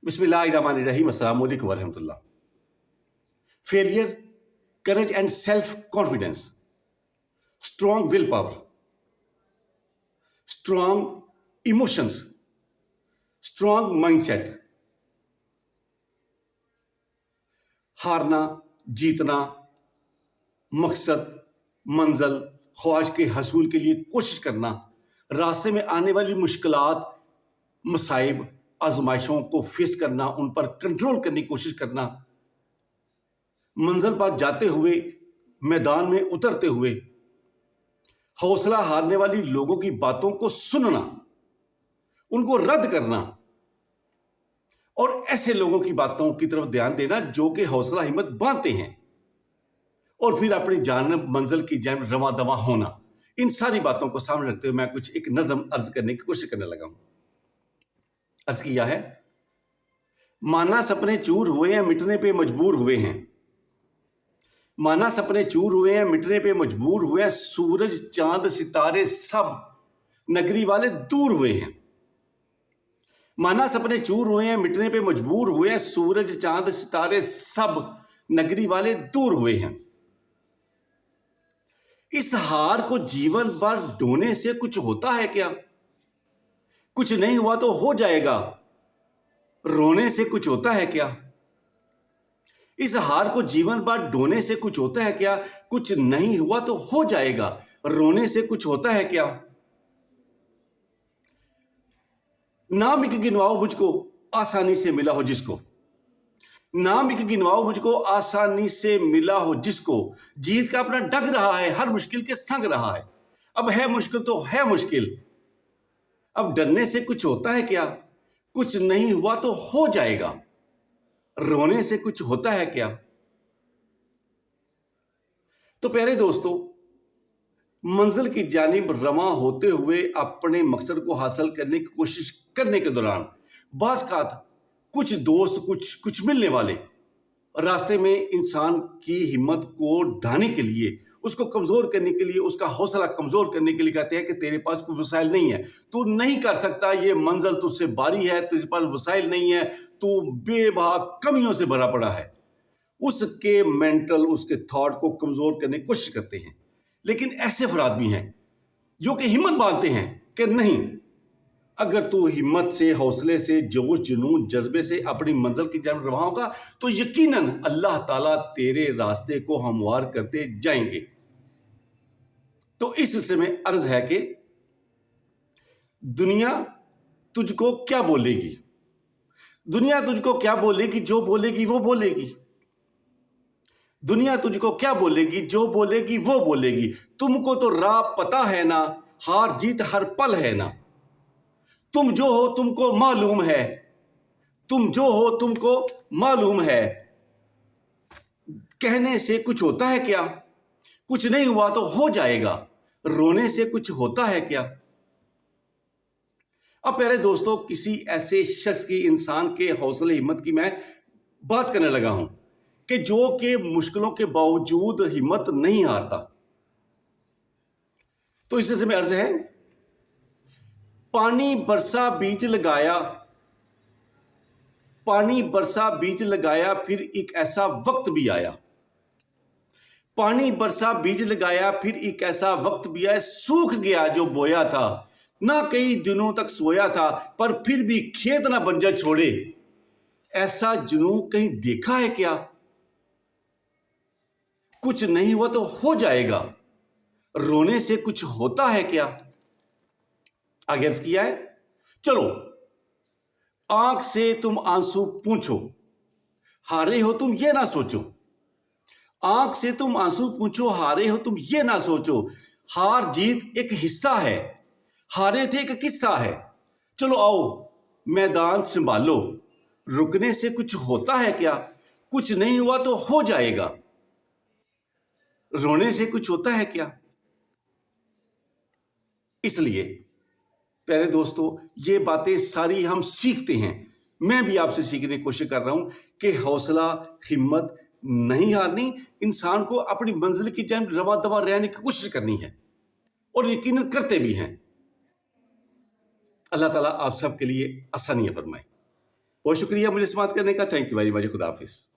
बिस्मिल्लाहिर्रहमानिर्रहीम, अस्सलाम वालेकुम वरहमतुल्लाह। Failure, courage and self confidence, strong will power, strong emotions, strong mindset. हारना, जीतना, मकसद, मंजिल, ख्वाहिश के हसूल के लिए कोशिश करना, रास्ते में आने वाली मुश्किलात, मसाइब, आजमाइशों को फेस करना, उन पर कंट्रोल करने की कोशिश करना, मंजिल पर जाते हुए, मैदान में उतरते हुए हौसला हारने वाली लोगों की बातों को सुनना, उनको रद्द करना और ऐसे लोगों की बातों की तरफ ध्यान देना जो कि हौसला हिम्मत बांधते हैं और फिर अपनी जानब मंजिल की जानिब रवां दवां होना। इन सारी बातों को सामने रखते हुए मैं कुछ एक नज़म अर्ज करने की कोशिश करने लगा हूं। अर्ज किया है, माना सपने चूर हुए हैं, मिटने पे मजबूर हुए हैं। माना सपने चूर हुए हैं, मिटने पे मजबूर हुए हैं। सूरज चांद सितारे सब नगरी वाले दूर हुए हैं। माना सपने चूर हुए हैं, मिटने पे मजबूर हुए हैं। सूरज चांद सितारे सब नगरी वाले दूर हुए हैं। इस हार को जीवन भर ढोने से कुछ होता है क्या? कुछ नहीं हुआ तो हो जाएगा, रोने से कुछ होता है क्या? इस हार को जीवन भर ढोने से कुछ होता है क्या? कुछ नहीं हुआ तो हो जाएगा, रोने से कुछ होता है क्या? नाम एक गिनवाओ मुझको, आसानी से मिला हो जिसको। नाम एक गिनवाओ मुझको, आसानी से मिला हो जिसको। जीत का अपना डग रहा है, हर मुश्किल के संग रहा है। अब है मुश्किल तो है मुश्किल, अब डरने से कुछ होता है क्या? कुछ नहीं हुआ तो हो जाएगा, रोने से कुछ होता है क्या? तो प्यारे दोस्तों, मंजिल की जानिब रवां होते हुए अपने मकसद को हासिल करने की कोशिश करने के दौरान बाज़ कुछ दोस्त, कुछ मिलने वाले रास्ते में इंसान की हिम्मत को ढाने के लिए, उसको कमजोर करने के लिए, उसका हौसला कमजोर करने के लिए कहते हैं कि तेरे पास कोई वसाइल नहीं है, तू नहीं कर सकता, ये मंजिल तुझसे बारी है, तुझे पास वसाइल नहीं है, तू बेबहा कमियों से भरा पड़ा है। उसके मेंटल, उसके थॉट को कमजोर करने की कोशिश करते हैं। लेकिन ऐसे अफराद भी हैं जो कि हिम्मत बांधते हैं कि नहीं, अगर तू हिम्मत से, हौसले से, जोश, जुनून, जज्बे से अपनी मंजिल की जानिब रवां होगा तो यकीनन अल्लाह ताला तेरे रास्ते को हमवार करते जाएंगे। तो इस हिस्से में अर्ज है कि दुनिया तुझको क्या बोलेगी? दुनिया तुझको क्या बोलेगी? जो बोलेगी वो बोलेगी। दुनिया तुझको क्या बोलेगी? जो बोलेगी वो बोलेगी। तुमको तो राह पता है ना, हार जीत हर पल है ना। तुम जो हो तुमको मालूम है, तुम जो हो तुमको मालूम है। कहने से कुछ होता है क्या? कुछ नहीं हुआ तो हो जाएगा, रोने से कुछ होता है क्या? अब प्यारे दोस्तों, किसी ऐसे शख्स की, इंसान के हौसले हिम्मत की मैं बात करने लगा हूं कि जो कि मुश्किलों के बावजूद हिम्मत नहीं हारता। तो इससे में अर्ज है, पानी बरसा बीज लगाया, पानी बरसा बीज लगाया, फिर एक ऐसा वक्त भी आया। पानी बरसा बीज लगाया, फिर एक ऐसा वक्त भी आया। सूख गया जो बोया था, ना कई दिनों तक सोया था, पर फिर भी खेत ना बंजर छोड़े। ऐसा जुनून कहीं देखा है क्या? कुछ नहीं हुआ तो हो जाएगा, रोने से कुछ होता है क्या? आगे अर्ज किया है, चलो आंख से तुम आंसू पूछो, हारे हो तुम ये ना सोचो। आंख से तुम आंसू पूछो, हारे हो तुम ये ना सोचो। हार जीत एक हिस्सा है, हारे थे एक किस्सा है। चलो आओ मैदान संभालो, रुकने से कुछ होता है क्या? कुछ नहीं हुआ तो हो जाएगा, रोने से कुछ होता है क्या? इसलिए प्यारे दोस्तों, ये बातें सारी हम सीखते हैं। मैं भी आपसे सीखने की कोशिश कर रहा हूं कि हौसला, हिम्मत नहीं हारनी, इंसान को अपनी मंजिल की जानिब रवां दवां रहने की कोशिश करनी है और यकीनन करते भी हैं। अल्लाह ताला आप सबके लिए आसानियां फरमाए। बहुत शुक्रिया मुझे समाप्त करने का। Thank you very much. खुदा हाफिज़।